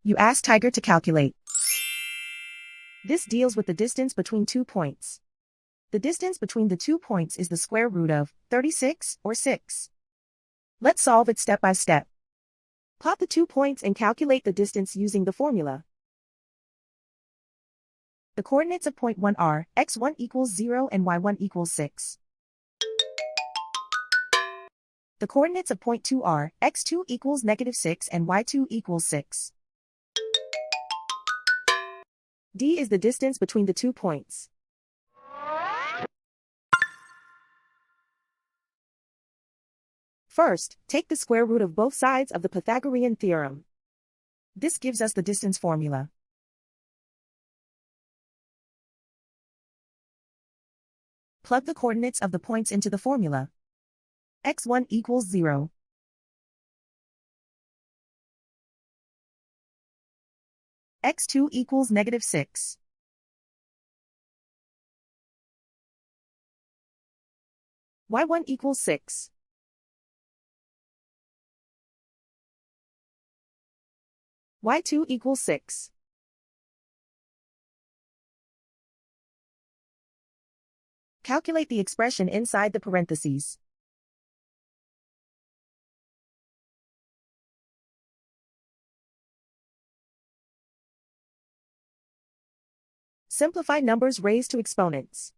You ask Tiger to calculate. This deals with the distance between 2 points. The distance between the 2 points is the square root of 36 or 6. Let's solve it step by step. Plot the 2 points and calculate the distance using the formula. The coordinates of point 1 are x1 equals 0 and y1 equals 6. The coordinates of point 2 are x2 equals -6 and y2 equals 6. D is the distance between the 2 points. First, take the square root of both sides of the Pythagorean theorem. This gives us the distance formula. Plug the coordinates of the points into the formula. x1 equals 0. x2 equals -6. y1 equals 6. y2 equals 6. Calculate the expression inside the parentheses. Simplify numbers raised to exponents.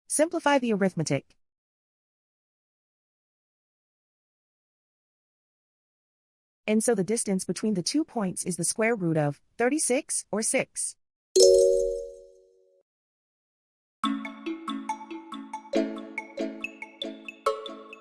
Simplify the arithmetic. And so the distance between the 2 points is the square root of 36 or 6.